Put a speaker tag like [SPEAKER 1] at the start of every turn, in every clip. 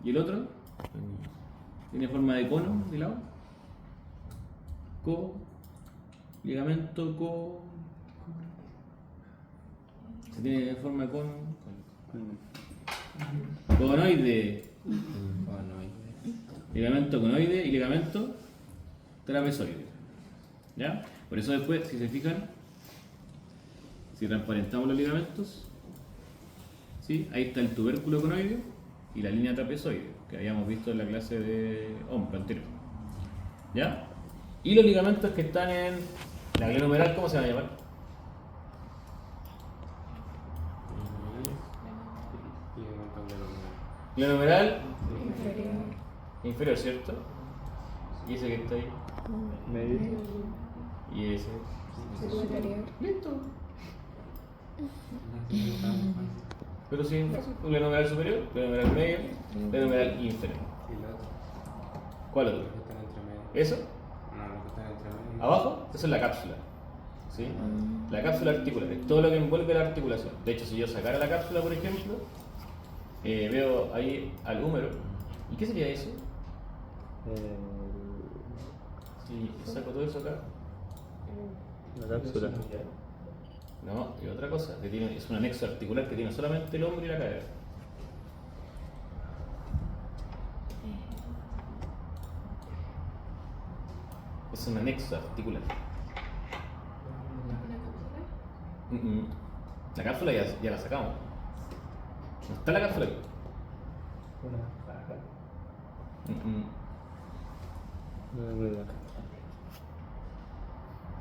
[SPEAKER 1] ¿Y el otro? Tiene forma de cono de lado. Ligamento, se tiene forma de cono. Conoide. Ligamento conoide y ligamento trapezoide. ¿Ya? Por eso después, si se fijan, si transparentamos los ligamentos, ¿sí? Ahí está el tubérculo conoide y la línea trapezoide, que habíamos visto en la clase de hombro anterior. ¿Ya? Y los ligamentos que están en la glenohumeral, ¿cómo se van a llamar? Glenohumeral inferior, ¿cierto? Y ese que está ahí.
[SPEAKER 2] Medio.
[SPEAKER 1] Y ese.
[SPEAKER 3] Superior.
[SPEAKER 1] Listo. Pero sí, un glenohumeral superior, glenohumeral medio, glenohumeral inferior.
[SPEAKER 4] ¿Y el otro?
[SPEAKER 1] ¿Cuál otro?
[SPEAKER 4] Los que están entre medio.
[SPEAKER 1] ¿Eso?
[SPEAKER 4] No, los que están entre medio.
[SPEAKER 1] Abajo, eso es la cápsula. ¿Sí? La cápsula articular, es todo lo que envuelve la articulación. De hecho, si yo sacara la cápsula, por ejemplo, veo ahí al húmero. ¿Y qué sería eso? Si saco todo eso acá.
[SPEAKER 2] La cápsula.
[SPEAKER 1] No, y otra cosa, que tiene, es un anexo articular que tiene solamente el hombro y la cadera. Es un anexo articular. La cápsula ya la sacamos. No está la cápsula aquí.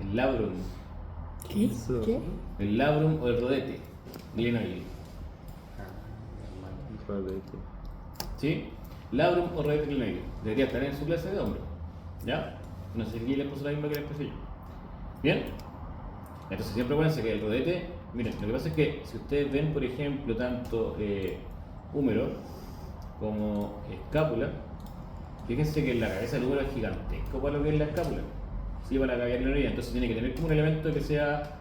[SPEAKER 1] El labrum.
[SPEAKER 3] ¿Qué?
[SPEAKER 2] Eso.
[SPEAKER 3] ¿Qué?
[SPEAKER 1] El labrum o el rodete. Glenoide.
[SPEAKER 2] Rodete.
[SPEAKER 1] ¿Sí? Labrum o rodete glenoide. Debería estar en su clase de hombro. ¿Ya? No sé si aquí les puso la misma que les puse yo. ¿Bien? Entonces siempre acuérdense que el rodete, miren, lo que pasa es que si ustedes ven, por ejemplo, tanto húmero como escápula, fíjense que la cabeza del húmero es gigantesco para lo que es la escápula, ¿sí? Para la cavidad glenoidea, entonces tiene que tener como un elemento que sea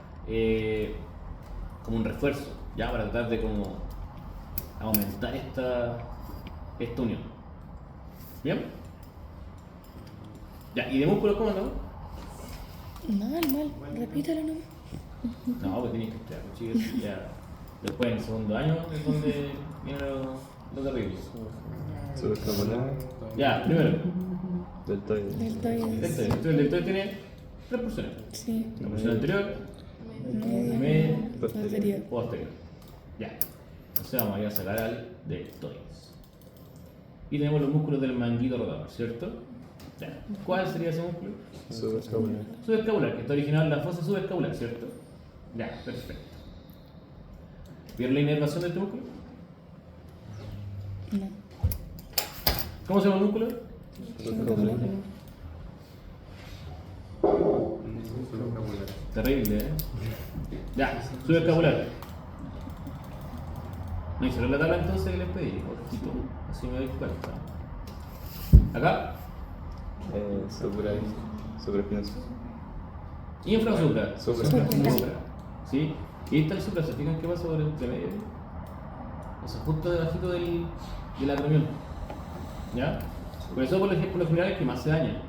[SPEAKER 1] como un refuerzo, ya, para tratar de como aumentar esta unión. ¿Bien? Ya, ¿y de músculos cómo andamos?
[SPEAKER 3] Mal. Repítalo nomás.
[SPEAKER 1] No, pues tienes que estudiar, pues, chicos, ya después en el segundo año es donde viene lo terrible.
[SPEAKER 2] Subescapular.
[SPEAKER 1] Ya, primero,
[SPEAKER 2] Deltoides.
[SPEAKER 3] Deltoides.
[SPEAKER 1] el deltoide tiene tres porciones.
[SPEAKER 3] Sí.
[SPEAKER 1] La porción anterior,
[SPEAKER 3] Media.
[SPEAKER 1] media,
[SPEAKER 3] Posterior.
[SPEAKER 1] posterior. Ya. Entonces vamos a ir a sacar al deltoides. Y tenemos los músculos del manguito rotador, ¿cierto? Ya. ¿Cuál sería ese músculo?
[SPEAKER 2] Subescapular.
[SPEAKER 1] Subescapular, que está originado en la fosa subescapular, ¿cierto? Ya, perfecto. ¿Vieron la inervación de este músculo?
[SPEAKER 3] No.
[SPEAKER 1] ¿Cómo se llama el músculo?
[SPEAKER 2] Subescapular.
[SPEAKER 4] Subescapular.
[SPEAKER 1] Terrible, ¿eh? Ya, subescapular. No hicieron la tabla entonces que les pedí, ojito, así me doy cuenta. Acá,
[SPEAKER 2] Supraespinoso.
[SPEAKER 1] infra o supra.
[SPEAKER 2] Supra.
[SPEAKER 1] ¿Sí? Y ahí está el supra, ¿se fijan qué pasa por entre medio? O sea, justo debajito del acromion. ¿Ya? Por eso por lo general es que más se daña.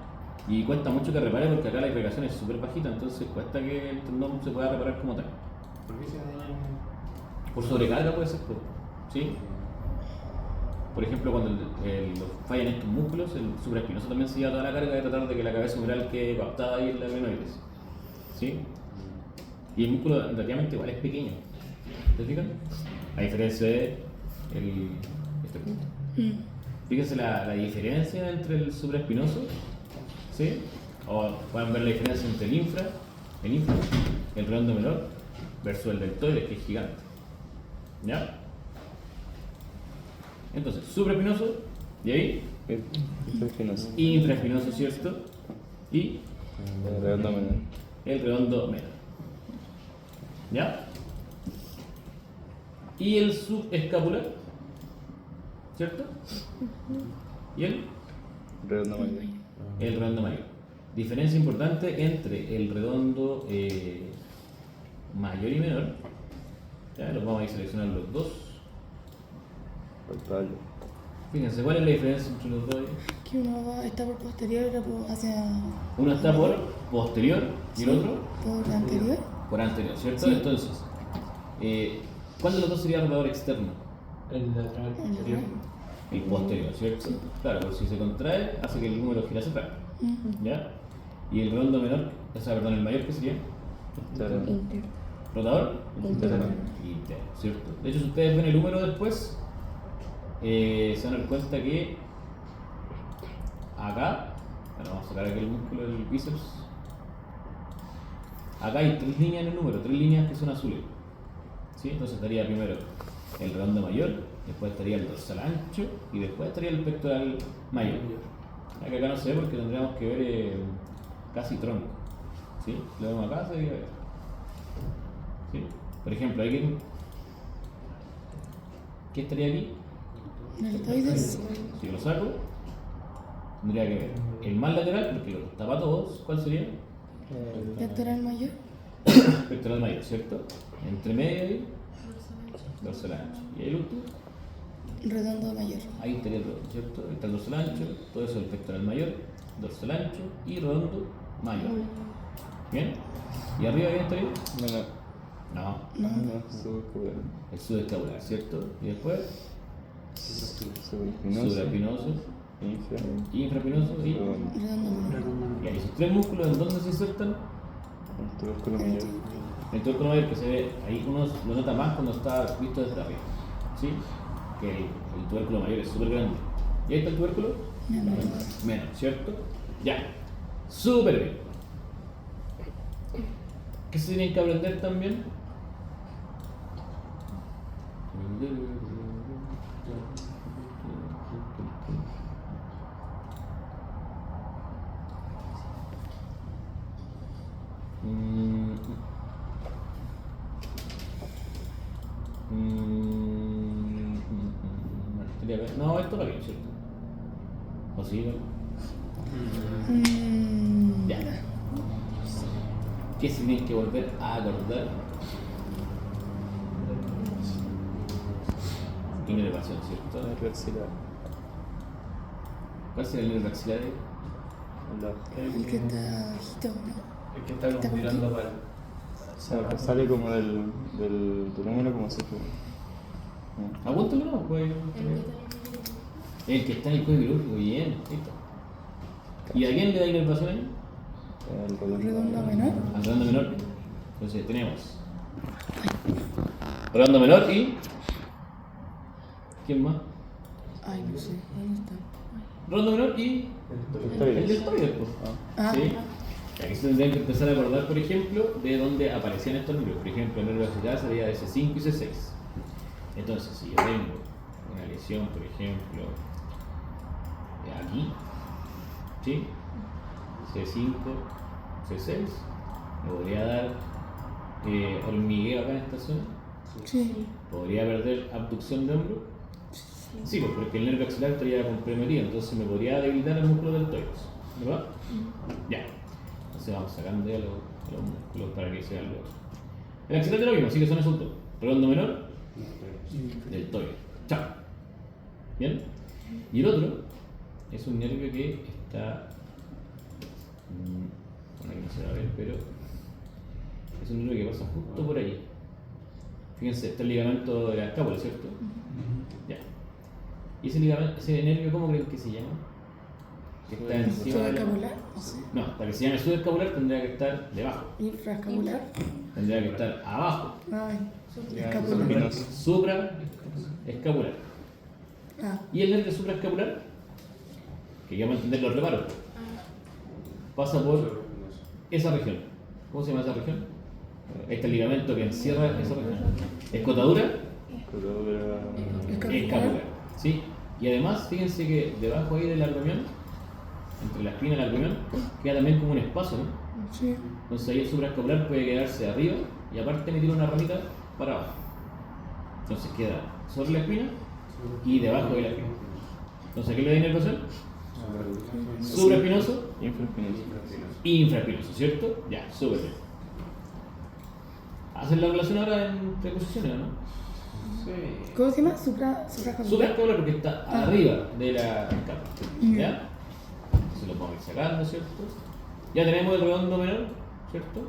[SPEAKER 1] Y cuesta mucho que repare porque acá la irrigación es súper bajita, entonces cuesta que el tendón se pueda reparar como tal.
[SPEAKER 4] ¿Por qué se dañan?
[SPEAKER 1] Por sobrecarga puede ser, ¿sí? Por ejemplo, cuando fallan estos músculos, el supraespinoso también se lleva toda la carga de tratar de que la cabeza humeral quede captada ahí en la glenoides. ¿Sí? Y el músculo relativamente igual es pequeño. ¿Te fijas? A diferencia de este punto. Fíjense la diferencia entre el supraespinoso, ¿sí? O pueden ver la diferencia entre el infra, el redondo menor, versus el deltoides, que es gigante. ¿Ya? Entonces, supraespinoso, y ahí,
[SPEAKER 2] Infraespinoso.
[SPEAKER 1] infraespinoso, ¿cierto? Y
[SPEAKER 2] Redondo menor.
[SPEAKER 1] el redondo menor. ¿Ya? Y el subescapular, ¿cierto? Y el
[SPEAKER 2] Redondo mayor.
[SPEAKER 1] redondo mayor. Diferencia importante entre el redondo mayor y menor. Ya, los vamos a ir seleccionando los dos.
[SPEAKER 2] Palpable.
[SPEAKER 1] Fíjense, ¿cuál es la diferencia entre los dos?
[SPEAKER 3] Que uno va, está por posterior y otro hacia.
[SPEAKER 1] Uno está por posterior y el otro
[SPEAKER 3] Por anterior.
[SPEAKER 1] por anterior, ¿cierto?
[SPEAKER 3] Sí.
[SPEAKER 1] Entonces, ¿cuál de los dos sería el rotador externo?
[SPEAKER 4] El lateral posterior.
[SPEAKER 1] El posterior, ¿cierto? Claro, porque si se contrae, hace que el número gire hacia atrás. ¿Ya? Y el redondo menor, o sea, perdón, el mayor, ¿qué sería?
[SPEAKER 2] Externo.
[SPEAKER 3] Inter.
[SPEAKER 1] ¿Rotador?
[SPEAKER 2] Interno.
[SPEAKER 1] Interno, ¿cierto? De hecho, si ustedes ven el número después, se van a dar cuenta que acá, bueno, vamos a sacar aquí el músculo del bíceps. Acá hay 3 líneas en el número, 3 líneas que son azules. ¿Sí? Entonces estaría primero el redondo mayor, después estaría el dorsal ancho y después estaría el pectoral mayor. Acá no se ve porque tendríamos que ver casi tronco. ¿Sí? Lo vemos acá, se debería ver. ¿Sí? Por ejemplo, hay ¿qué estaría aquí?
[SPEAKER 3] Deltoides.
[SPEAKER 1] Si yo lo saco, tendría que ver el más lateral, porque lo tapa a todos. ¿Cuál sería?
[SPEAKER 3] Pectoral mayor.
[SPEAKER 1] Pectoral mayor, ¿cierto? Entre medio ahí, dorsal ancho. Y ahí el último,
[SPEAKER 3] Redondo mayor.
[SPEAKER 1] ahí estaría el redondo, ¿cierto? Ahí está el dorsal ancho, todo eso es el pectoral mayor, dorsal ancho y redondo mayor. ¿Bien? ¿Y arriba bien estaría?
[SPEAKER 2] No,
[SPEAKER 1] No,
[SPEAKER 2] no, subescapular.
[SPEAKER 1] el subescapular, ¿cierto? Y después,
[SPEAKER 2] Supraespinoso.
[SPEAKER 1] supraespinoso,
[SPEAKER 2] Infra.
[SPEAKER 1] infraespinoso y...
[SPEAKER 2] Redondo.
[SPEAKER 3] Redondo menor.
[SPEAKER 1] Y ahí esos 3 músculos, ¿en dónde se insertan?
[SPEAKER 2] El tubérculo mayor.
[SPEAKER 1] El tubérculo mayor que se ve, ahí uno lo nota más cuando está visto desde arriba, ¿sí? Que el tubérculo mayor es súper grande. ¿Y ahí está el tubérculo?
[SPEAKER 3] Menor.
[SPEAKER 1] Menos, ¿cierto? Ya, súper bien. ¿Qué se tienen que aprender también? No, esto para qué, ¿cierto? ¿O sí? No? Ya. ¿Qué se tienen que volver a acordar? Inervación, ¿cierto?
[SPEAKER 2] Nervio axilar.
[SPEAKER 1] ¿Cuál será el nervio axilar ahí?
[SPEAKER 3] El que está bajito, ¿no?
[SPEAKER 4] El que está como mirando para el.
[SPEAKER 2] O sea, sale como del número como si fuera.
[SPEAKER 1] Aguántalo, no, pues. El que está en el cuello quirúrgico, bien, listo. ¿Y a quién le da inervación ahí?
[SPEAKER 2] El redondo
[SPEAKER 3] Redondo menor.
[SPEAKER 1] Al redondo menor. Entonces tenemos redondo menor y. ¿Quién más?
[SPEAKER 3] Ay, no sé. ¿Dónde está?
[SPEAKER 1] Redondo menor y. El deltoides, pues.
[SPEAKER 3] Ah.
[SPEAKER 1] ¿Sí? Aquí se tendrían que empezar a acordar, por ejemplo, de dónde aparecían estos números. Por ejemplo, el nervio axilar sería de C5 y C6. Entonces, si yo tengo una lesión, por ejemplo, aquí, ¿sí? C5, C6, me podría dar hormigueo acá en esta zona.
[SPEAKER 3] Sí.
[SPEAKER 1] ¿Podría perder abducción de hombro? Sí, pues porque el nervio axilar estaría comprometido, entonces me podría debilitar el músculo deltoides, ¿verdad? Ya. Entonces vamos sacando ya los músculos para que sean los otros. El axilar de lo mismo, así que son esos dos. Redondo menor, deltoides. Chao. ¿Bien? Y el otro es un nervio que está... bueno, aquí no se va a ver, pero es un nervio que pasa justo por ahí. Fíjense, está el ligamento de la escápula, ¿cierto? Ya. ¿Y ese ligamento, ese nervio, cómo creen que se llama? Que está encima de la...
[SPEAKER 3] Subescapular. No sé.
[SPEAKER 1] No, para que se llame subescapular tendría que estar debajo.
[SPEAKER 3] Infraescapular.
[SPEAKER 1] Tendría que estar abajo.
[SPEAKER 3] Ay.
[SPEAKER 2] Ya,
[SPEAKER 3] Escapular.
[SPEAKER 2] espinoso.
[SPEAKER 1] Supraescapular.
[SPEAKER 3] Ah.
[SPEAKER 1] Y el nervio supraescapular, que ya vamos a entender los reparos, pasa por esa región. ¿Cómo se llama esa región? Este ligamento que encierra esa región. Escotadura escapular. ¿Sí? Y además, fíjense que debajo ahí del argomión, entre la espina y el argomión, queda también como un espacio, ¿no?
[SPEAKER 3] Sí.
[SPEAKER 1] Entonces ahí el supraescapular puede quedarse arriba y aparte emitir una ramita para abajo. Entonces queda sobre la espina y debajo de la espina. Entonces, ¿qué le da inervación? Supraespinoso,
[SPEAKER 2] Infraespinoso.
[SPEAKER 1] infraespinoso, ¿cierto? Ya, súper bien. ¿Hacen la relación ahora entre posiciones o no? Sí.
[SPEAKER 3] ¿Cómo se llama? Supraescapular.
[SPEAKER 1] Supraescapular porque está
[SPEAKER 3] Ah.
[SPEAKER 1] arriba de la capa.
[SPEAKER 3] Ya.
[SPEAKER 1] ¿Ya? Se lo vamos a ir sacando, ¿cierto? Ya tenemos el redondo menor, ¿cierto?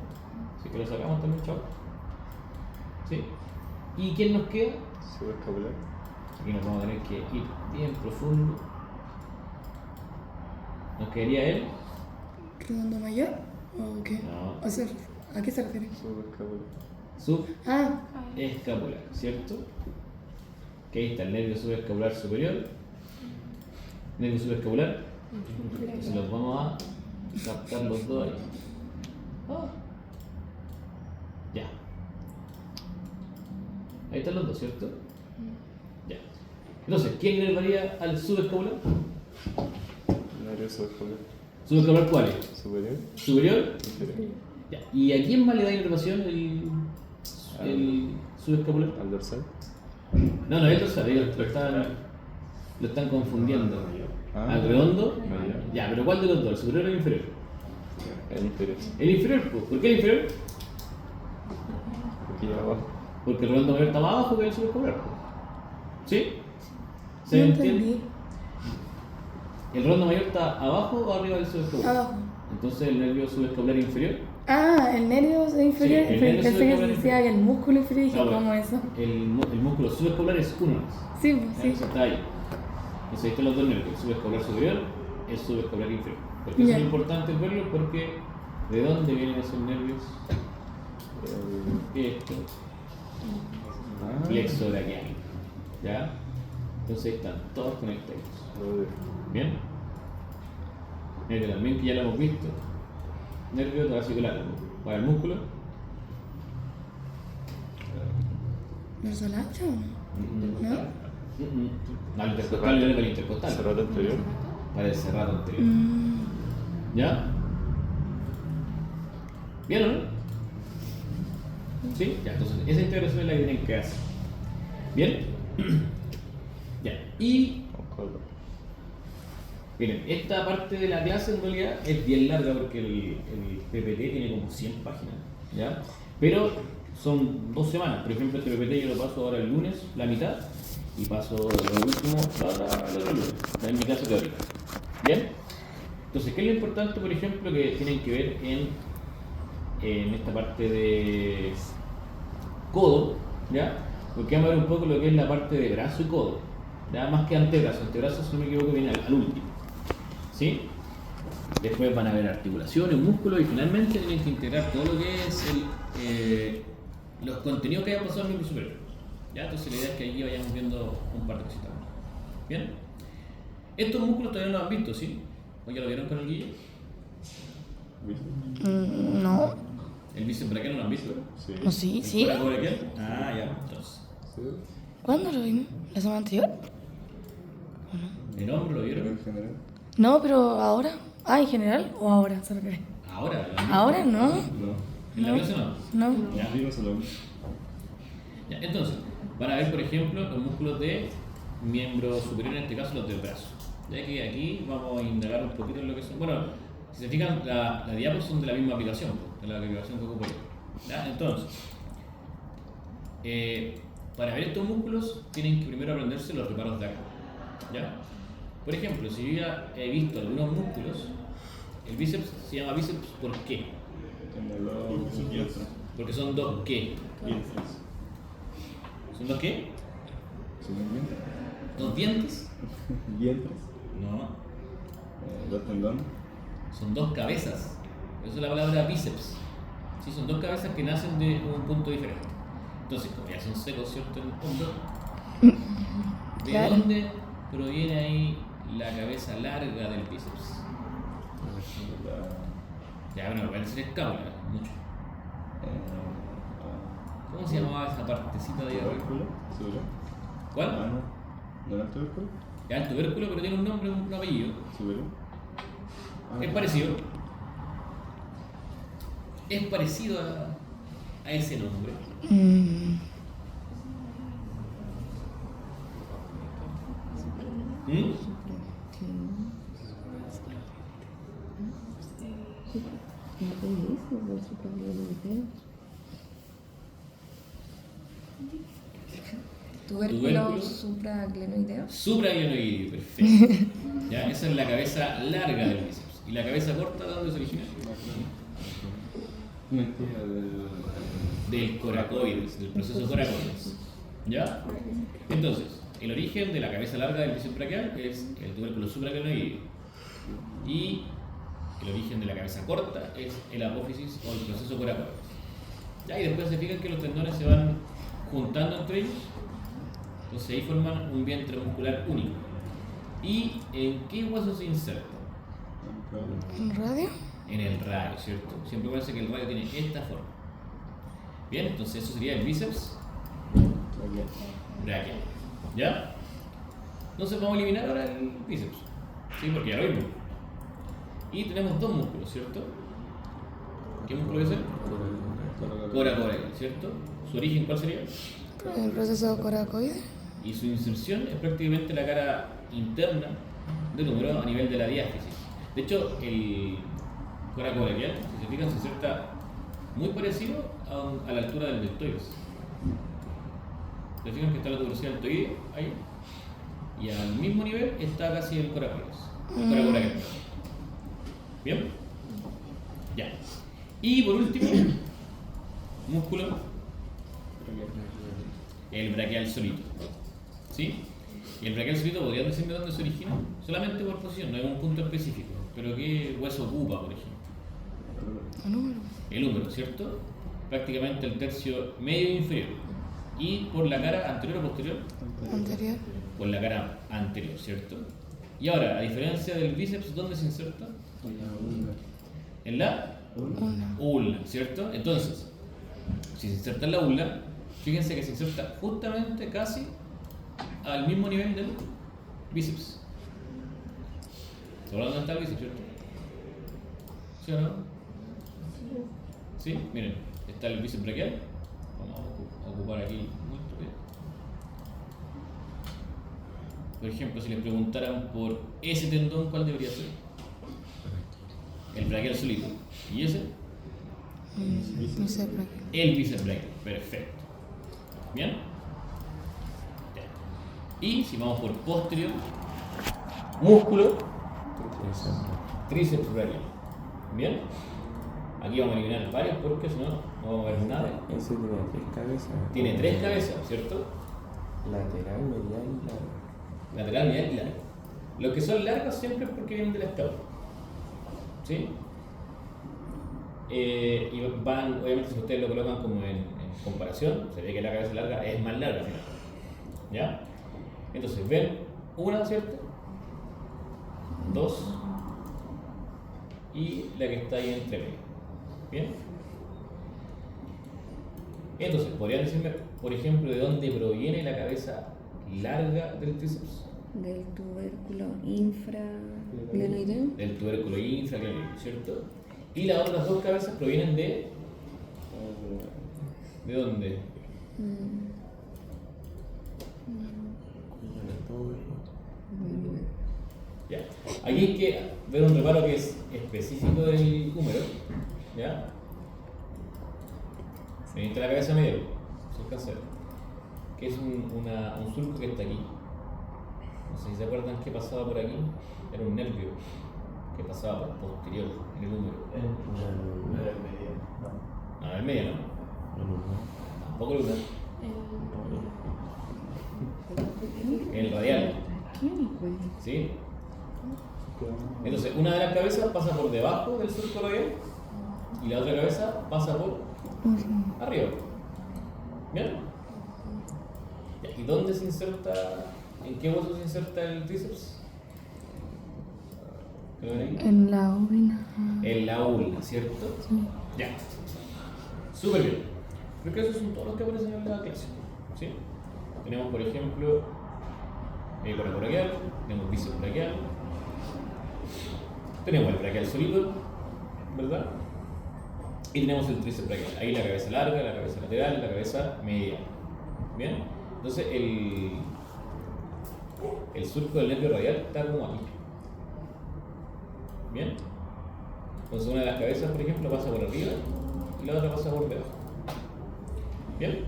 [SPEAKER 1] Así que lo sacamos también, chao. ¿Sí? ¿Y quién nos queda?
[SPEAKER 2] Subescapular.
[SPEAKER 1] Aquí nos vamos a tener que ir bien profundo. ¿Nos quedaría él?
[SPEAKER 3] ¿Redondo mayor? ¿O qué?
[SPEAKER 1] No.
[SPEAKER 3] O sea, ¿a qué se refiere?
[SPEAKER 2] Subescapular.
[SPEAKER 3] Ah,
[SPEAKER 1] Subescapular, ¿cierto? Que ahí está el nervio subescapular superior. Nervio subescapular. Entonces los vamos a captar los dos ahí. Ah. Ya. Ahí están los dos, ¿cierto? Ya. Entonces, ¿quién nervaría al subescapular?
[SPEAKER 2] Nervio subescapular.
[SPEAKER 1] ¿Subescapular cuál es?
[SPEAKER 2] Superior.
[SPEAKER 1] ¿Superior?
[SPEAKER 2] Inferior.
[SPEAKER 1] Ya. ¿Y a quién más le da inervación el subescapular?
[SPEAKER 2] Al dorsal.
[SPEAKER 1] No, el dorsal, ellos lo están confundiendo.
[SPEAKER 2] Ah.
[SPEAKER 1] ¿Al redondo?
[SPEAKER 2] Mayor.
[SPEAKER 1] Ya, pero ¿cuál de los dos? ¿El superior o el inferior?
[SPEAKER 2] El inferior.
[SPEAKER 1] El inferior, pues. ¿Por qué el inferior?
[SPEAKER 2] Aquí abajo.
[SPEAKER 1] Porque el redondo mayor está más abajo que el subescapular. pues. ¿Sí? ¿Se
[SPEAKER 3] no
[SPEAKER 1] entiende?
[SPEAKER 3] entendí.
[SPEAKER 1] ¿El redondo mayor está abajo o arriba del subescapular?
[SPEAKER 3] Abajo.
[SPEAKER 1] Entonces el nervio subescapular inferior.
[SPEAKER 3] Ah, el nervio inferior.
[SPEAKER 1] Sí, el nervio
[SPEAKER 3] Pensé que
[SPEAKER 1] subescapular
[SPEAKER 3] decía que el músculo inferior y dije,
[SPEAKER 1] No, bueno,
[SPEAKER 3] ¿cómo eso?
[SPEAKER 1] El músculo subescapular es uno más.
[SPEAKER 3] Sí, pues,
[SPEAKER 1] Ya,
[SPEAKER 3] sí.
[SPEAKER 1] eso está ahí. Entonces ahí están los dos nervios, el subescapular superior y el subescapular inferior. Porque
[SPEAKER 3] Ya.
[SPEAKER 1] son importantes verlos porque ¿de dónde vienen esos nervios? Esto,
[SPEAKER 2] Ah.
[SPEAKER 1] plexo braquial. ¿Ya? Entonces ahí están todos conectados.
[SPEAKER 2] Joder.
[SPEAKER 1] ¿Bien? Nervio también que ya lo hemos visto. Nervio torácico largo. Para el músculo.
[SPEAKER 3] ¿Dorsal ancho o no? ¿No?
[SPEAKER 1] No, el intercostal viene para el intercostal.
[SPEAKER 2] Cerrato anterior.
[SPEAKER 1] Para el cerrado anterior.
[SPEAKER 3] Mm,
[SPEAKER 1] ¿Ya? ¿Bien o no? ¿Sí? Ya, entonces esa integración es la que tienen que hacer. ¿Bien? Ya. Y
[SPEAKER 2] Ojalá.
[SPEAKER 1] miren, esta parte de la clase en realidad es bien larga porque el PPT tiene como 100 páginas. ¿Ya? Pero son 2 semanas. Por ejemplo, este PPT yo lo paso ahora el lunes, la mitad, y paso lo último para el otro lunes. En mi clase teórica. ¿Bien? Entonces, ¿qué es lo importante, por ejemplo, que tienen que ver en esta parte de codo? ¿Ya? Porque vamos a ver un poco lo que es la parte de brazo y codo. ¿Ya? Más que antebrazo. Antebrazo, si no me equivoco, viene al último. ¿Sí? Después van a ver articulaciones, músculos y finalmente tienen que integrar todo lo que es los contenidos que hayan pasado en el miembro superior. ¿Ya? Entonces la idea es que aquí vayamos viendo un par de cositas. ¿Bien? Estos músculos todavía no los han visto, ¿sí? ¿O ya lo vieron con el guillo?
[SPEAKER 3] no.
[SPEAKER 1] ¿El bíceps braquial no lo han visto?
[SPEAKER 2] Sí.
[SPEAKER 3] No, sí,
[SPEAKER 1] ¿El
[SPEAKER 3] sí.
[SPEAKER 1] coraco braquial? Ah, ya, entonces.
[SPEAKER 2] Sí.
[SPEAKER 3] ¿Cuándo lo vimos? ¿La semana anterior?
[SPEAKER 1] ¿El hombro lo vieron?
[SPEAKER 2] En general.
[SPEAKER 3] No, pero ahora. Ah, ¿en general o ahora? ¿Se refiere?
[SPEAKER 1] Ahora. ¿lo han visto?
[SPEAKER 3] ¿Ahora no?
[SPEAKER 2] No.
[SPEAKER 1] ¿En la clase no?
[SPEAKER 3] No.
[SPEAKER 1] Ya.
[SPEAKER 2] Digo solo.
[SPEAKER 1] Ya, entonces, van a ver, por ejemplo, los músculos de miembro superior, en este caso los del brazo. Ya que aquí vamos a indagar un poquito en lo que son. Bueno, si se fijan, las diapos son de la misma aplicación, de la aplicación que ocupo yo. ¿Ya? Entonces, para ver estos músculos, tienen que primero aprenderse los reparos de acá. ¿Ya? Por ejemplo, si yo ya he visto algunos músculos, el bíceps se llama bíceps ¿por qué? Porque son dos qué. ¿Son dos qué? ¿Dos dientes?
[SPEAKER 2] Vientres.
[SPEAKER 1] No,
[SPEAKER 2] Dos tendones.
[SPEAKER 1] son dos cabezas. Por eso la palabra bíceps. Sí, son dos cabezas que nacen de un punto diferente. Entonces, como ya son secos, ¿cierto? En el hombro, ¿de
[SPEAKER 3] Claro.
[SPEAKER 1] dónde proviene ahí la cabeza larga del bíceps? Ya, bueno, puede ser escápula, mucho. ¿Cómo se llamaba esa partecita de ahí arriba?
[SPEAKER 2] Tubérculo. Superior.
[SPEAKER 1] ¿Cuál?
[SPEAKER 2] Ah, no. ¿No era el tubérculo?
[SPEAKER 1] Ya, el tubérculo, pero tiene un nombre, un apellido.
[SPEAKER 2] Superior. Ah,
[SPEAKER 1] Es parecido. Es parecido a ese nombre.
[SPEAKER 3] Mm,
[SPEAKER 1] ¿Mm?
[SPEAKER 5] Tubérculo supraglenoideo.
[SPEAKER 1] Supraglenoideo, perfecto. ¿Ya? Esa es la cabeza larga del bíceps. ¿Y la cabeza corta de dónde se origina? Del coracoides, del proceso coracoides. ¿Ya? Entonces, el origen de la cabeza larga del bíceps braquial es el tubérculo supraglenoideo. Y el origen de la cabeza corta es el apófisis o el proceso coracoides. ¿Ya? Y después se fijan que los tendones se van juntando entre ellos. Entonces ahí forman un vientre muscular único. ¿Y en qué hueso se inserta?
[SPEAKER 3] ¿En radio?
[SPEAKER 1] En el radio, ¿cierto? Siempre parece que el radio tiene esta forma. Bien, entonces eso sería el bíceps braquial. ¿Ya? Entonces vamos a eliminar ahora el bíceps. ¿Sí? Porque ya lo vimos. Y tenemos dos músculos, ¿cierto? ¿Qué músculo es ese? Coracoides, ¿cierto? ¿Su origen cuál sería?
[SPEAKER 3] El proceso coracoide.
[SPEAKER 1] Y su inserción es prácticamente la cara interna del húmero a nivel de la diáfisis. De hecho, el coracoideal, si se fijan, se inserta muy parecido a la altura del deltoides. Se fijan que está la tuberosidad deltoide ahí, y al mismo nivel está casi el coracoides. El coracoideal. ¿Bien? Ya. Y por último, músculo, el braquial solito. ¿Sí? Y el braquial solito, ¿podrían decirme dónde se origina? Solamente por posición, no hay un punto específico. Pero ¿qué hueso ocupa, por ejemplo?
[SPEAKER 3] El número.
[SPEAKER 1] El húmero, ¿cierto? Prácticamente el tercio medio e inferior. ¿Y por la cara anterior o posterior?
[SPEAKER 3] Anterior.
[SPEAKER 1] Por la cara anterior, ¿cierto? Y ahora, a diferencia del bíceps, ¿dónde se inserta? En la ulna, ¿cierto? Entonces, si se inserta en la ulna, fíjense que se inserta justamente casi al mismo nivel del bíceps. ¿Sabrán dónde está el bíceps, cierto? ¿Sí o no? Sí, miren, está el bíceps braquial. Vamos a ocupar aquí nuestro pie. Por ejemplo, si les preguntaran por ese tendón, ¿cuál debería ser? El braquial solito. ¿Y ese?
[SPEAKER 3] Bíceps braquial.
[SPEAKER 1] El bíceps braquial. Perfecto. ¿Bien? Ya. Y si vamos por posterior, músculo, tríceps braquial. ¿Bien? Aquí vamos a eliminar varios porque si no, no vamos a ver nada.
[SPEAKER 2] Ese tiene 3 cabezas.
[SPEAKER 1] Tiene 3 cabezas, ¿cierto?
[SPEAKER 2] Lateral, medial y larga.
[SPEAKER 1] Lateral, medial y largo. Los que son largos siempre es porque vienen de la espalda. ¿Sí? Y van, obviamente, si ustedes lo colocan como en comparación, se ve que la cabeza larga es más larga al final. ¿Ya? Entonces, ven una, ¿cierto? 2 y la que está ahí entre medio. ¿Bien? Entonces, ¿podrían decirme, por ejemplo, de dónde proviene la cabeza larga del tríceps?
[SPEAKER 5] Del tubérculo infraglenoideo.
[SPEAKER 1] Del tubérculo infraglenoideo, ¿cierto? Y las otras 2 cabezas provienen de... ¿De dónde? Ya. Aquí hay que ver un reparo que es específico del húmero. ¿Ya? Mediante la cabeza medial, se alcanza a ver, que es un surco que está aquí. No sé si se acuerdan qué pasaba por aquí. Era un nervio que pasaba por posterior en el húmero.
[SPEAKER 4] No era el medio.
[SPEAKER 1] No, en el medio no. Tampoco el lunar. En el radial. ¿Sí? Entonces, una de las cabezas pasa por debajo del surco radial y la otra cabeza pasa por arriba. ¿Bien? ¿Y dónde se inserta? ¿En qué hueso se inserta el tríceps? ¿Lo ven ahí?
[SPEAKER 3] En la ulna.
[SPEAKER 1] En la ulna, ¿cierto?
[SPEAKER 3] Sí.
[SPEAKER 1] Ya. Súper bien. Creo que esos son todos los que aparecen en la clase. ¿Sí? Tenemos, por ejemplo, el coracoideal, tenemos bíceps braquial, tenemos el braquial solito, ¿verdad? Y tenemos el tríceps braquial. Ahí la cabeza larga, la cabeza lateral, la cabeza medial. ¿Bien? Entonces el surco del nervio radial está como aquí. ¿Bien? Entonces una de las cabezas, por ejemplo, pasa por arriba y la otra pasa por debajo. ¿Bien?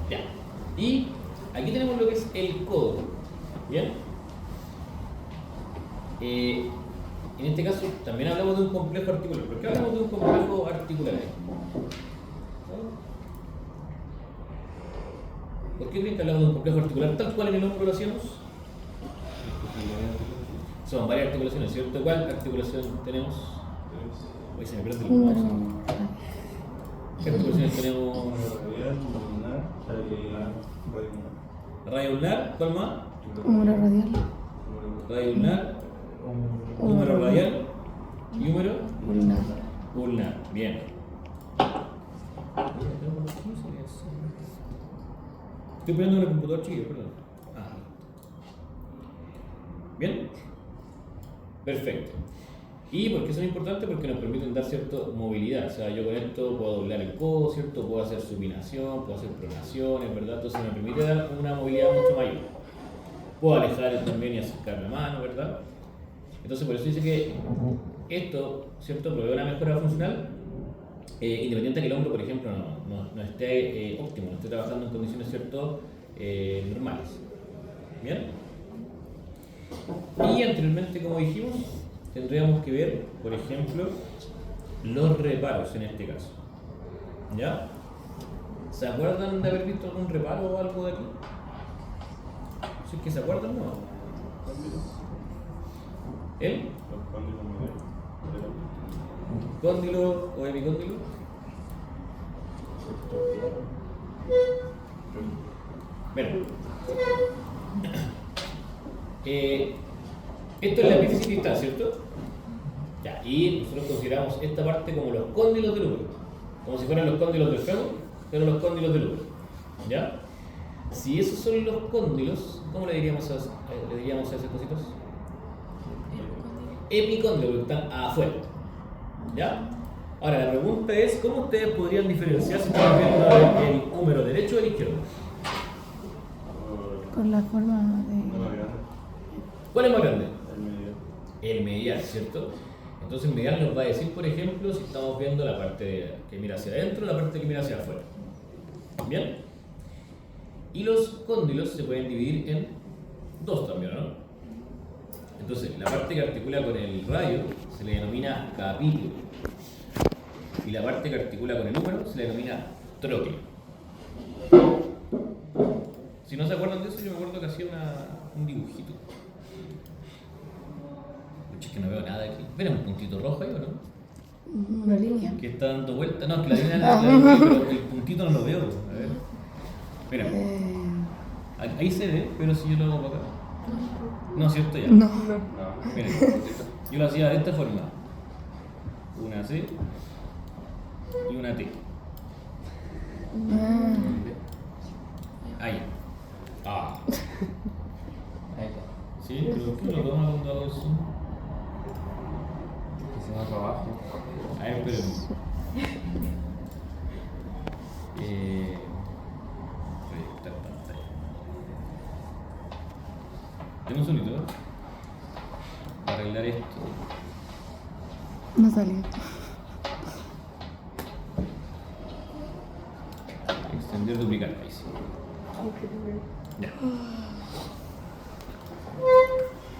[SPEAKER 1] Ya. Y aquí tenemos lo que es el codo. ¿Bien? En este caso también hablamos de un complejo articular. ¿Por qué hablamos de un complejo articular? ¿Por qué creen que hablamos de un complejo articular tal cual en el hombro lo hacíamos? Son varias articulaciones, ¿cierto? ¿Cuál articulación tenemos? Hoy se me pierde el mouse. ¿Qué articulaciones tenemos? Radio ulnar, ¿cuál más?
[SPEAKER 3] Húmero radial.
[SPEAKER 1] Radio ulnar, húmero radial y húmero
[SPEAKER 3] Ulnar.
[SPEAKER 1] ulnar. Bien. Estoy poniendo en el computador, chiquillo, perdón. Ah. Bien. Perfecto. ¿Y por qué son importantes? Porque nos permiten dar cierta movilidad. O sea, yo con esto puedo doblar el codo, ¿cierto? Puedo hacer supinación, puedo hacer pronaciones, ¿verdad? Entonces me permite dar una movilidad mucho mayor. Puedo alejar también y acercar la mano, ¿verdad? Entonces por eso dice que esto, ¿cierto? Provee una mejora funcional, independiente de que el hombro, por ejemplo, no esté óptimo, no esté trabajando en condiciones, ¿cierto? Normales. ¿Bien? Y anteriormente, como dijimos, tendríamos que ver, por ejemplo, los reparos en este caso. ¿Ya? ¿Se acuerdan de haber visto algún reparo o algo de aquí? Si es que se acuerdan, ¿no? ¿El? ¿Cóndilo o epicóndilo? Bueno. Esto es la epífisis distal, ¿cierto? Ya, y nosotros consideramos esta parte como los cóndilos del útero, como si fueran los cóndilos del fémur, pero los cóndilos del útero. ¿Ya? Si esos son los cóndilos, ¿cómo le diríamos a esos cositos? Epicóndilo, porque están afuera. ¿Ya? Ahora, la pregunta es, ¿cómo ustedes podrían diferenciar si estamos viendo el húmero derecho o el izquierdo?
[SPEAKER 3] Con la forma de.
[SPEAKER 1] ¿Cuál es más grande? El medial, ¿cierto? Entonces el medial nos va a decir, por ejemplo, si estamos viendo la parte que mira hacia adentro o la parte que mira hacia afuera. ¿Bien? Y los cóndilos se pueden dividir en dos también, ¿no? Entonces, la parte que articula con el radio se le denomina capítulo. Y la parte que articula con el húmero se le denomina tróqueo. Si no se acuerdan de eso, yo me acuerdo que hacía un dibujito. Es que no veo nada aquí. ¿Ven un puntito rojo ahí o no?
[SPEAKER 3] Una línea.
[SPEAKER 1] Que está dando vuelta. No, es que la línea la vi, pero el puntito no lo veo. A ver. Mira. Ahí se ve, pero si yo lo hago para acá. No, ¿cierto? Ya.
[SPEAKER 3] No.
[SPEAKER 1] Miren, yo lo hacía de esta forma. Una C y una T. Ahí. Ah. ¿Sí? ¿Pero qué lo toma cuando hago eso?
[SPEAKER 2] Que se va para abajo.
[SPEAKER 1] A ver, espérenme. Proyectar pantalla. Tengo un solito, ¿eh? Para arreglar esto.
[SPEAKER 3] No salió.
[SPEAKER 1] Extender, duplicar. Ahí sí. Ya.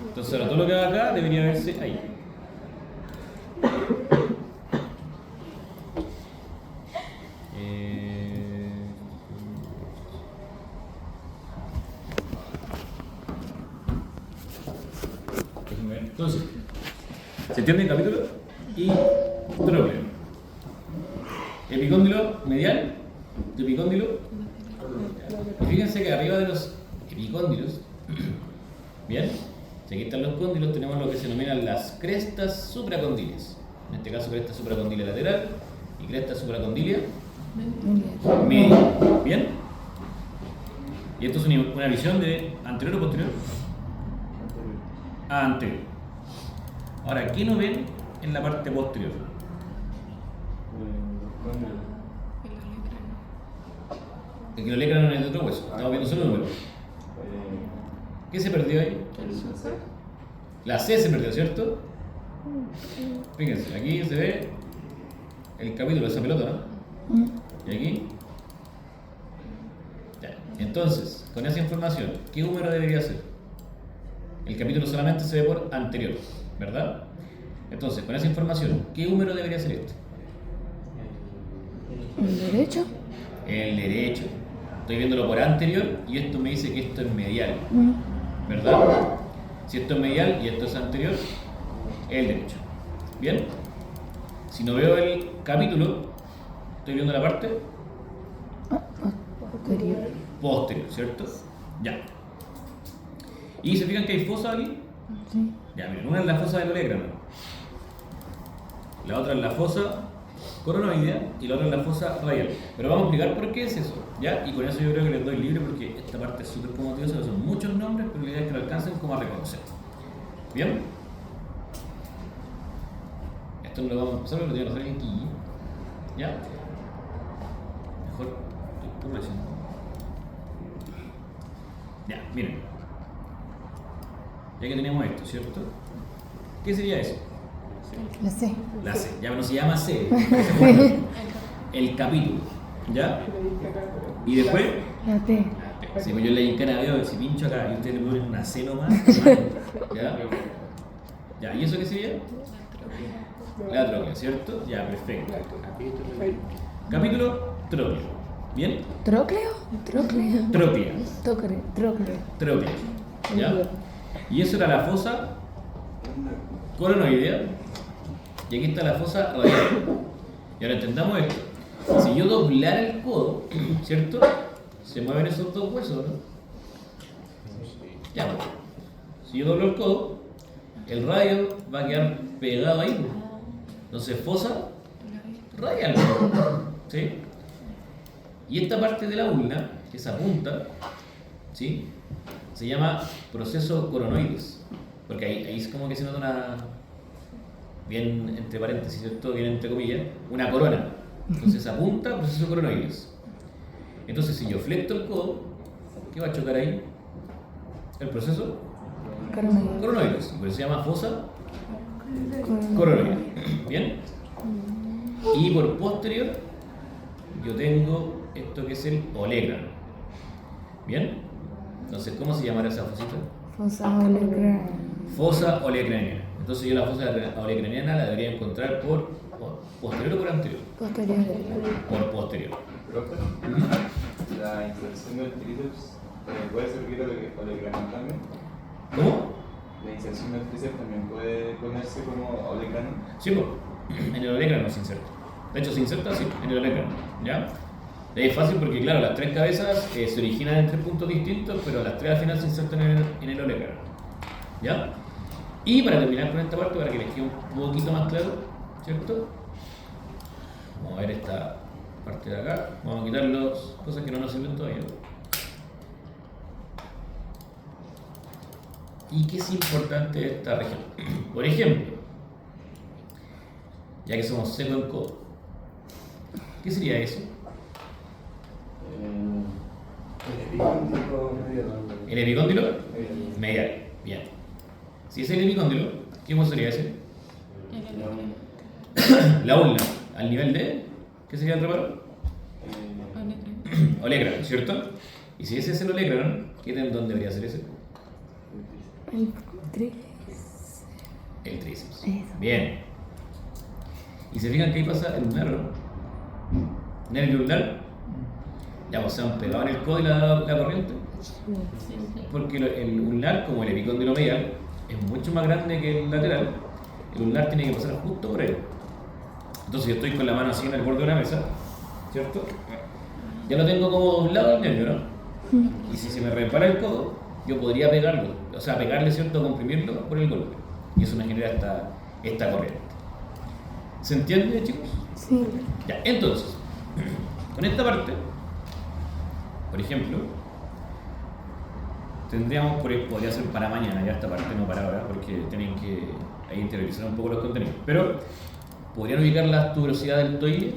[SPEAKER 1] Entonces ahora todo lo que haga acá debería verse ahí. Entonces, ¿se entiende el capítulo? Y tróqueo. Epicóndilo medial, epicóndilo. Y fíjense que arriba de los epicóndilos, bien, si aquí están los cóndilos, tenemos lo que se denominan las crestas supracondiles. En este caso, cresta supracondilia lateral y cresta supracondilia media. ¿Bien? Y esto es una visión de anterior o posterior. Anterior. Ahora, ¿qué no ven en la parte posterior? El que lo lee cráneo en el otro hueso. Estamos viendo solo el número. ¿Qué se perdió ahí? La C se perdió, ¿cierto? Fíjense, aquí se ve el capítulo de esa pelota, ¿no? Y aquí Ya. Entonces, con esa información, ¿qué húmero debería ser? El capítulo solamente se ve por anterior, ¿verdad? Entonces, con esa información, ¿qué húmero debería ser este?
[SPEAKER 3] ¿El derecho?
[SPEAKER 1] El derecho. Estoy viéndolo por anterior y esto me dice que esto es medial, ¿verdad? Si esto es medial y esto es anterior, el derecho. ¿Bien? Si no veo el capítulo, estoy viendo la parte posterior, ¿cierto? Ya. ¿Y se fijan que hay fosas aquí?
[SPEAKER 3] Sí.
[SPEAKER 1] Ya, miren, una es la fosa del olégrano, la otra es la fosa coronoidea y la otra es la fosa radial. Pero vamos a explicar por qué es eso, ¿ya? Y con eso yo creo que les doy libre porque esta parte es súper como tediosa, son muchos nombres, pero la idea es que lo alcancen como a reconocer. ¿Bien? Esto no lo vamos a empezar, pero lo tengo que hacer aquí. ¿Ya? Mejor, estoy presionando. Ya, miren. Ya que tenemos esto, ¿cierto? ¿Qué sería eso?
[SPEAKER 3] La C.
[SPEAKER 1] La C. Ya no se llama C. El capítulo. ¿Ya? Y después.
[SPEAKER 3] La T.
[SPEAKER 1] Si yo en la Incana veo, si pincho acá y ustedes le ponen una C nomás. ¿Ya? ¿Ya? ¿Y eso qué sería? La tróclea, ¿cierto? Ya, perfecto. Capítulo trócleo. ¿Bien?
[SPEAKER 3] ¿Trócleo? Trócleo.
[SPEAKER 1] Tróclea.
[SPEAKER 3] Trócleo.
[SPEAKER 1] Tróclea. ¿Ya? Y eso era la fosa coronoidea. Y aquí está la fosa radial. Y ahora entendamos esto. Si yo doblara el codo, ¿cierto? Se mueven esos dos huesos, ¿no? Ya. Si yo doblo el codo, el radio va a quedar pegado ahí. Entonces, fosa radial. ¿Sí? Y esta parte de la ulna, que esa punta, ¿sí? Se llama proceso coronoides. Porque ahí es como que se nota una, bien entre paréntesis, ¿cierto? Bien entre comillas, una corona. Entonces esa punta, proceso coronoides. Entonces si yo flecto el codo, ¿qué va a chocar ahí? El proceso coronoides. Por eso se llama fosa coronoide. ¿Bien? Y por posterior, yo tengo esto que es el olégrano. ¿Bien? Entonces, ¿cómo se llamará esa fosita?
[SPEAKER 3] Fosa olecraniana.
[SPEAKER 1] Fosa olecraniana. Entonces yo la fosa olecraniana la debería encontrar por posterior o por anterior.
[SPEAKER 3] Posterior.
[SPEAKER 1] Por posterior.
[SPEAKER 2] Profe, la inserción del tríceps puede servir olecraniano también.
[SPEAKER 1] ¿Cómo?
[SPEAKER 2] La inserción del tríceps también puede ponerse como olecraniano.
[SPEAKER 1] Sí, pues, en el olégrano se inserta. De hecho, se inserta así, en el olégrano. ¿Ya? De ahí es fácil porque, claro, las tres cabezas se originan en tres puntos distintos, pero las tres al final se insertan en el olégrano. ¿Ya? Y para terminar con esta parte, para que les quede un poquito más claro, ¿cierto? Vamos a ver esta parte de acá. Vamos a quitar las cosas que no nos sirven todavía. ¿Y qué es importante de esta región? Por ejemplo, ya que somos seco en codo, ¿qué sería eso? ¿El epicóndilo? Medial. Bien. Si es el epicóndilo, ¿qué hueso sería ese? La ulna. ¿Al nivel de? ¿Qué sería el reparo? Olégrano, ¿cierto? Y si ese es el olégrano, ¿qué tendón debería ser ese?
[SPEAKER 3] El tríceps.
[SPEAKER 1] El tríceps.
[SPEAKER 3] Eso.
[SPEAKER 1] Bien. ¿Y se fijan que ahí pasa el ulnar, no? ¿Nervio ulnar? Ya, pues se han pegado en el codo y la corriente. Porque el ulnar, como el epicóndilo medial, es mucho más grande que el lateral. El ulnar tiene que pasar justo por ahí. Entonces yo estoy con la mano así en el borde de una mesa, ¿cierto? Ya lo tengo como doblado el nervio, ¿no? Y si se me repara el codo, yo podría pegarlo, o sea, pegarle, ¿cierto? Comprimirlo por el golpe. Y eso me genera esta corriente. ¿Se entiende, chicos?
[SPEAKER 3] Sí.
[SPEAKER 1] Ya, entonces, con esta parte, por ejemplo, tendríamos, podría ser para mañana, ya esta parte no para ahora, porque tienen que ahí interiorizar un poco los contenidos. Pero, ¿podrían ubicar la tuberosidad del deltoide?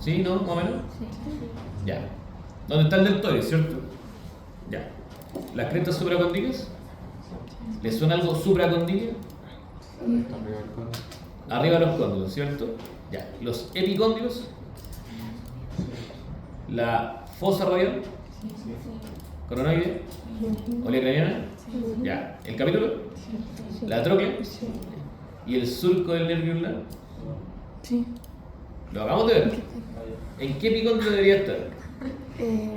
[SPEAKER 1] ¿Sí? ¿No? ¿Más o menos? Ya. ¿Dónde está el deltoide, cierto? Ya. ¿Las crestas supracondíneas? ¿Les suena algo supracondíneo? Arriba de los cóndilos, ¿cierto? Ya. ¿Los epicóndilos? la fosa radial, coronoide, olea craniana, ya, el capítulo, la tróclea y el surco del nervio ulnar.
[SPEAKER 3] Sí.
[SPEAKER 1] Lo acabamos de ver. ¿En qué epicóndilo debería estar?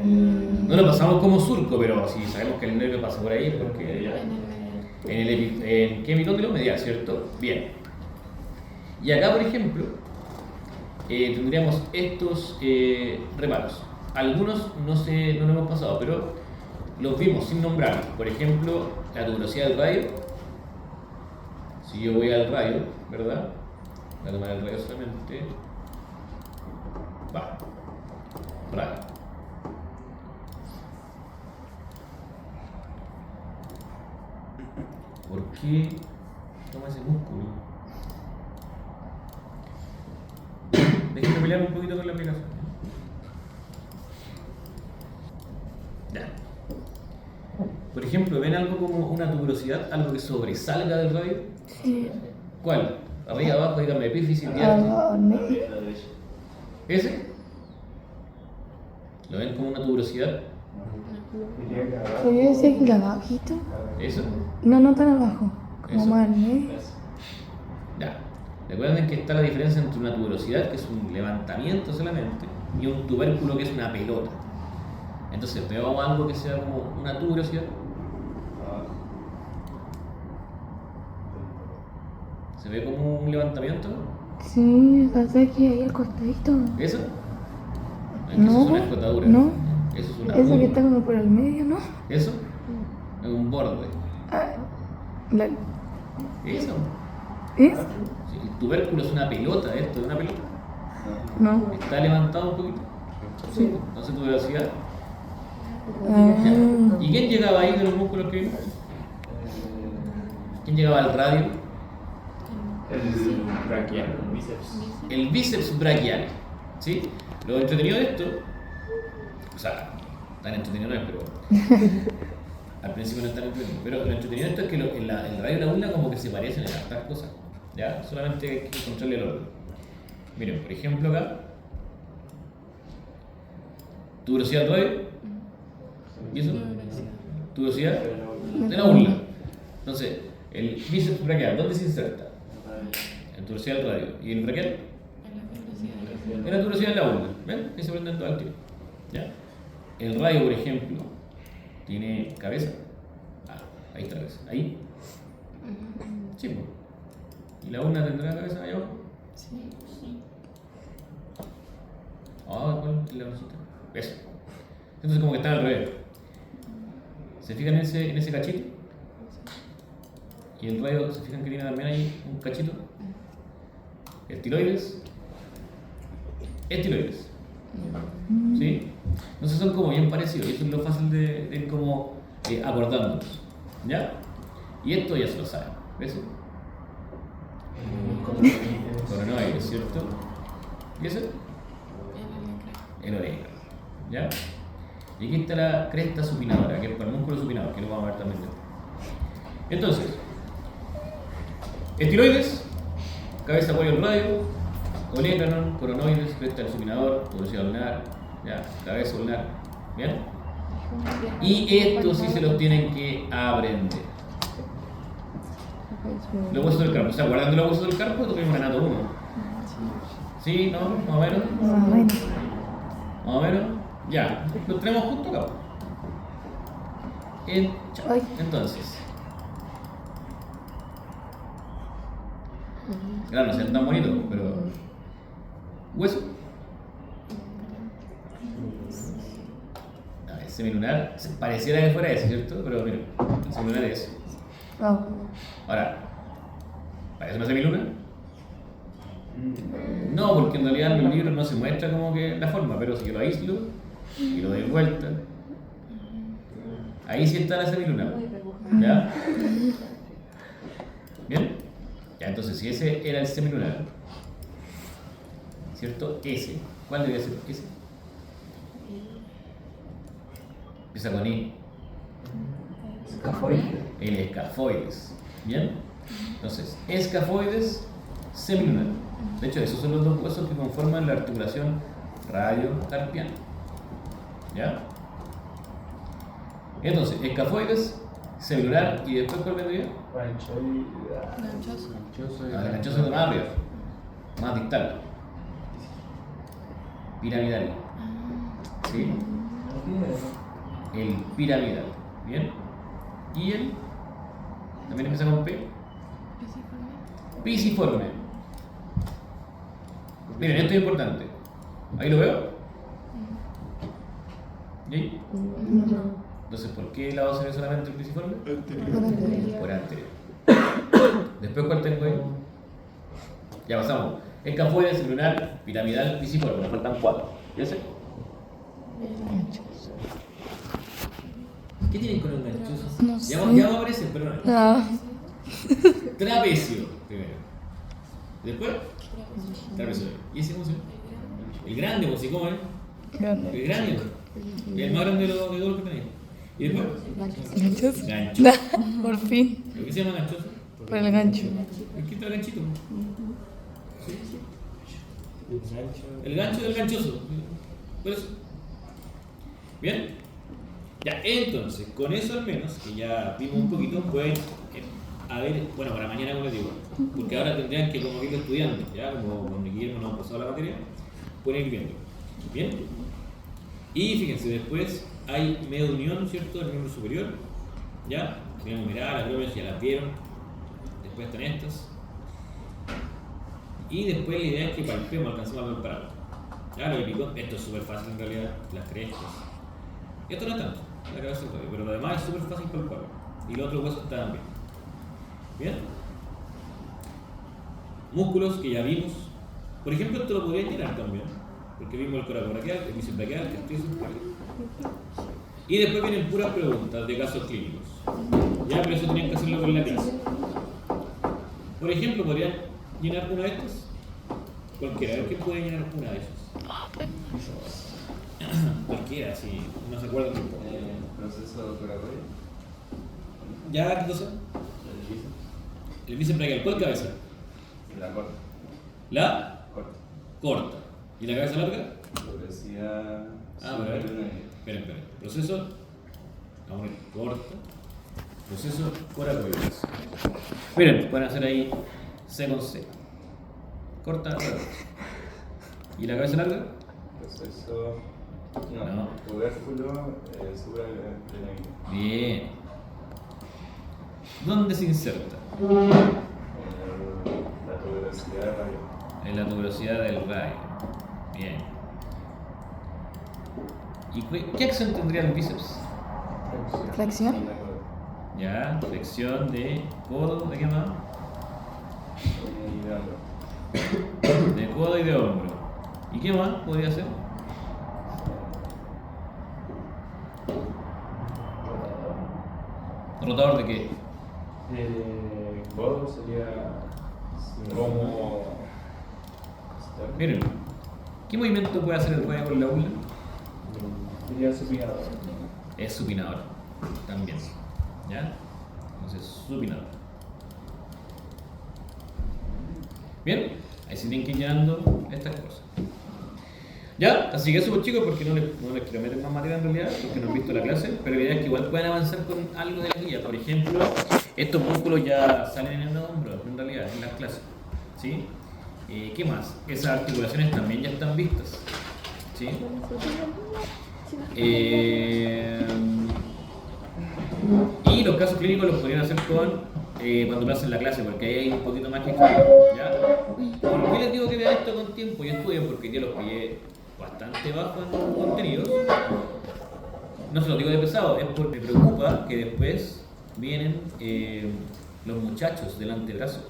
[SPEAKER 1] No lo pasamos como surco, pero si sabemos que el nervio pasa por ahí, porque ¿en qué epicóndilo? Medial, ¿cierto? Bien. Y acá, por ejemplo, tendríamos estos reparos. Algunos no lo hemos pasado, pero los vimos sin nombrarlos. Por ejemplo, la tuberosidad del radio. Si yo voy al radio, ¿verdad? Voy a tomar el radio solamente. Va. Radio. ¿Por qué toma ese músculo? Déjenme pelear un poquito con la aplicación. Ya. Por ejemplo, ¿ven algo como una tuberosidad? ¿Algo que sobresalga del radio?
[SPEAKER 3] Sí.
[SPEAKER 1] ¿Cuál? Arriba, abajo, dígame, epífisis, diástolo. ¿Ese? ¿Lo ven como una tuberosidad?
[SPEAKER 3] Pero yo decía que el de abajito.
[SPEAKER 1] ¿Eso?
[SPEAKER 3] No tan abajo. Como
[SPEAKER 1] Eso.
[SPEAKER 3] más al medio.
[SPEAKER 1] Ya. Recuerden que está la diferencia entre una tuberosidad, que es un levantamiento solamente, y un tubérculo, que es una pelota. Entonces, veamos algo que sea como una tuberosidad. ¿Se ve como un levantamiento?
[SPEAKER 3] Sí, parece que ahí al costadito.
[SPEAKER 1] ¿Eso? Es que
[SPEAKER 3] No,
[SPEAKER 1] eso es una escotadura.
[SPEAKER 3] no.
[SPEAKER 1] Eso es una
[SPEAKER 3] Eso que
[SPEAKER 1] curva.
[SPEAKER 3] está como por el medio, ¿no?
[SPEAKER 1] ¿Eso? Es un borde.
[SPEAKER 3] Ah, la-
[SPEAKER 1] ¿Eso?
[SPEAKER 3] ¿Es?
[SPEAKER 1] Sí, el tubérculo es una pelota, esto es una pelota.
[SPEAKER 3] No.
[SPEAKER 1] ¿Está levantado un poquito? Sí. Entonces tuberosidad.
[SPEAKER 3] Ah,
[SPEAKER 1] ¿Y quién llegaba ahí de los músculos que vimos? ¿Quién llegaba al radio?
[SPEAKER 2] El braquial.
[SPEAKER 1] El bíceps braquial. ¿Sí? Lo entretenido de esto, o sea, tan entretenido no es, pero al principio no es tan entretenido. Pero lo entretenido de esto es que el radio y la ulna como que se parecen en estas cosas. ¿Ya? Solamente hay que encontrarle el orden. Miren, por ejemplo acá, tuberosidad del radio. ¿Y eso? Tuberosidad de la ulna. Entonces, el bíceps braquial, ¿dónde se inserta? En tuberosidad del radio. ¿Y el braquial? En la tuberosidad de la ulna. ¿Ven? Ahí se prenden todo el tiro. ¿Ya? El radio, por ejemplo, tiene cabeza. Ah, ahí está la cabeza. Ahí. Sí, pues. ¿Y la ulna tendrá cabeza ahí abajo? Ah, ¿cuál es la rosita? Eso. Entonces, como que están al revés. ¿Se fijan en ese cachito? Y el radio, ¿se fijan que tiene también ahí un cachito? Estiloides. Estiloides. ¿Sí? Entonces son como bien parecidos. Y eso es lo fácil de ir como acordándonos. ¿Ya? Y esto ya se lo saben. ¿Ves? Coronoides, ¿cierto? ¿Y ese? El oreja. ¿Ya? Y aquí está la cresta supinadora, que es para el músculo supinador, que lo vamos a ver también después. Entonces, estiloides, cabeza, cuello, radio, olecranon, coronoides, cresta del supinador, tuberosidad ulnar, ya, cabeza ulnar, ¿bien? Y estos sí se los tienen que aprender. Los huesos del carpo, ¿se acuerdan de los huesos del carpo? Esto tuvimos en anato 1. ¿Sí? ¿No? ¿Más o menos?
[SPEAKER 3] más o menos.
[SPEAKER 1] ¿Más o menos? Ya, los tenemos justo acá.
[SPEAKER 3] Ay.
[SPEAKER 1] Entonces, claro, no sean tan bonitos, pero hueso. A ver, semilunar, pareciera que fuera ese, ¿cierto? Pero mira, el semilunar es ese.
[SPEAKER 3] Oh.
[SPEAKER 1] Ahora, ¿parece una semiluna? No, porque en realidad en los libros no se muestra como que la forma, pero si yo lo aíslo y lo doy vuelta, ahí sí está la semiluna. ¿Ya? ¿Bien? Ya, entonces si ese era el semilunar, ¿cierto? Ese, ¿cuál debería ser ese? Empieza con I. El escafoides. ¿Bien? Entonces, escafoides, semilunar. De hecho, esos son los dos huesos que conforman la articulación radiocarpiana. ¿Ya? Entonces, escafoides, celular y después ¿cuál vendría?
[SPEAKER 3] Ganchoso.
[SPEAKER 1] El ganchoso es de más arriba, más distal. Piramidal. ¿Sí? El piramidal. ¿Bien? Y el. También empieza con P. Pisiforme. Miren, esto es importante. ¿Ahí lo veo? ¿Y ahí? Entonces, ¿por qué la base ve solamente el pisiforme? Por anterior. Después, ¿cuál tengo ahí? Ya pasamos. Escafoide, celular, piramidal, pisiforme. Nos faltan 4. ¿Ya sé? ¿Qué tienen con el ganchoso?
[SPEAKER 3] No sé.
[SPEAKER 1] Ya va a aparecer, pero no.
[SPEAKER 3] Ah,
[SPEAKER 1] Trapecio, primero. Después, trapecio. ¿Y ese cómo se llama? El grande, pues, ¿y cómo es?
[SPEAKER 3] grande.
[SPEAKER 1] El grande. El más grande de todos los que tenéis. Y después,
[SPEAKER 3] Ganchoso.
[SPEAKER 1] gancho.
[SPEAKER 3] Por fin.
[SPEAKER 1] ¿Por qué se llama ganchoso?
[SPEAKER 3] Por el gancho.
[SPEAKER 1] Aquí está el ganchito. El gancho del ganchoso. Por eso. Bien. Ya, entonces, con eso al menos, que ya vimos un poquito, pueden haber, bueno, para mañana como les digo, porque ahora tendrían que como ir estudiando, ya, como con Guillermo no ha pasado la materia, pueden ir viendo. Bien. Y fíjense, después hay media unión, ¿cierto?, del miembro superior, ya, tenemos mirar, las glóbulas ya las vieron, después están estas, y después la idea es que palpemos, alcancemos a palpar. Ya, lo que picó, esto es súper fácil en realidad, las crestas. Esto no es tanto, la cabeza todavía, pero lo demás es súper fácil palpar. Y los otros huesos están bien. Bien. Músculos que ya vimos. Por ejemplo, esto lo podría llenar también, porque vimos el coracoraquial, el bíceps braquial, el tríceps braquial. Y después vienen puras preguntas de casos clínicos. Ya, pero eso tenían que hacerlo con la clase. Por ejemplo, ¿podrían llenar una de estas? Cualquiera, a ver quién puede llenar una de esas. Cualquiera, si no se acuerda.
[SPEAKER 2] Proceso curatorio.
[SPEAKER 1] ¿Ya qué cosa? El bíceps braquial, ¿cuál cabeza?
[SPEAKER 2] La corta.
[SPEAKER 1] La
[SPEAKER 2] Corta.
[SPEAKER 1] corta. ¿Y la cabeza larga?
[SPEAKER 2] Progresividad.
[SPEAKER 1] A ver. Esperen. Proceso. Vamos a ver, corta. Proceso coracoides. Miren, pueden hacer ahí C con C. Corta, larga. ¿Y la cabeza larga?
[SPEAKER 2] Proceso.
[SPEAKER 1] No.
[SPEAKER 2] No. Tubérculo supraglenoide.
[SPEAKER 1] Bien. ¿Dónde se inserta?
[SPEAKER 2] La tuberosidad radio.
[SPEAKER 1] En la tuberosidad del radio. Bien. ¿Y qué acción tendría el bíceps?
[SPEAKER 3] Flexión.
[SPEAKER 1] Ya, flexión de codo, ¿de qué más?
[SPEAKER 2] Y de hombro.
[SPEAKER 1] De codo y de hombro. ¿Y qué más podría ser? ¿Rotador de qué?
[SPEAKER 2] Codo sería como.
[SPEAKER 1] Miren, ¿qué movimiento puede hacer el radio con la uña?
[SPEAKER 2] Sería supinador.
[SPEAKER 1] Es supinador, también. ¿Ya? Entonces, supinador. Bien, ahí se tienen que ir llenando estas cosas. Ya, así que eso pues chicos, porque no les quiero meter más materia en realidad, porque no han visto la clase, pero la idea es que igual puedan avanzar con algo de la guía. Por ejemplo, estos músculos ya salen en el hombro, en realidad, en las clases. ¿Sí? ¿Qué más? Esas articulaciones también ya están vistas. ¿Sí? Y los casos clínicos los podrían hacer cuando pasen la clase, porque ahí hay un poquito más que explicar, ¿ya? ¿Por qué les digo que vean esto con tiempo y estudien? Porque ya los pillé bastante bajo en contenidos. No se lo digo de pesado, es porque me preocupa que después vienen los muchachos del antebrazo.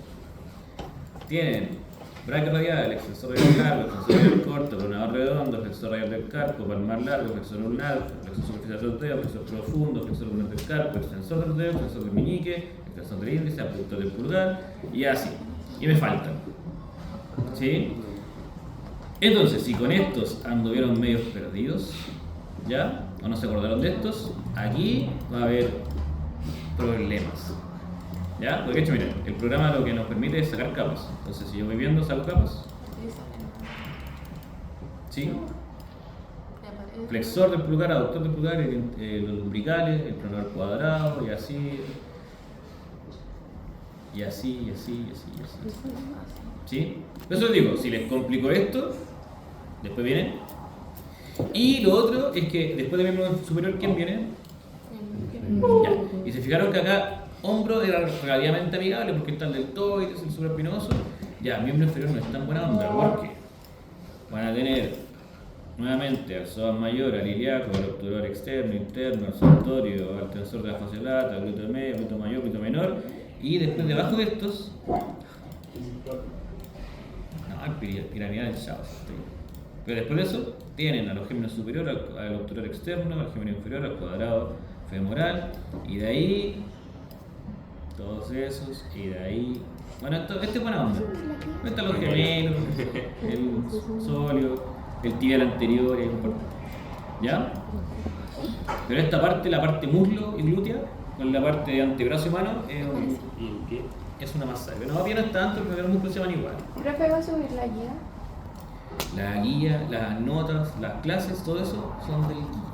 [SPEAKER 1] Tienen braquio radial, extensor radial largo, extensor radial corto, pronador redondo, flexor radial del carpo, palmar largo, flexor ulnar, flexor superficial del dedo, flexor profundo, flexor ulnar del carpo, extensor del dedo, extensor del meñique, extensor del índice, abductor del pulgar y así. Y me faltan. ¿Sí? Entonces, si con estos anduvieron medios perdidos, ¿ya? O no se acordaron de estos, aquí va a haber problemas. ¿Ya? Porque de hecho, miren, el programa lo que nos permite es sacar capas. Entonces, si yo voy viendo, saco capas. ¿Sí? flexor del pulgar, aductor del pulgar, los lumbricales, el pronador cuadrado y así. Y así. ¿Sí? Por eso les digo, si les complico esto, después viene. Y lo otro es que después del miembro superior, ¿quién viene? Ya. Y se fijaron que acá hombro era relativamente amigable porque está el deltoides, el supraespinoso. Ya, miembro inferior no es tan buena onda porque van a tener nuevamente al psoas mayor, al ilíaco, al obturador externo, interno, al saltorio, al tensor de la fascia lata, al glúteo medio, glúteo mayor, glúteo menor. Y después debajo de estos, no, el piramidal chao. Pero después de eso, tienen a los gémenos superior, al obturador externo, al gémeno inferior, al cuadrado femoral, y de ahí, todos esos, y de ahí. Bueno, este es buena onda. Están los gemelos, el sóleo, el tibial anterior, y ¿ya? Pero esta parte, la parte muslo y glútea, con la parte de antebrazo y mano, es una masacre. No, bien no es tanto, porque los músculos se van igual.
[SPEAKER 6] ¿Profe, va a subir la guía?
[SPEAKER 1] La guía, las notas, las clases, todo eso son del guía.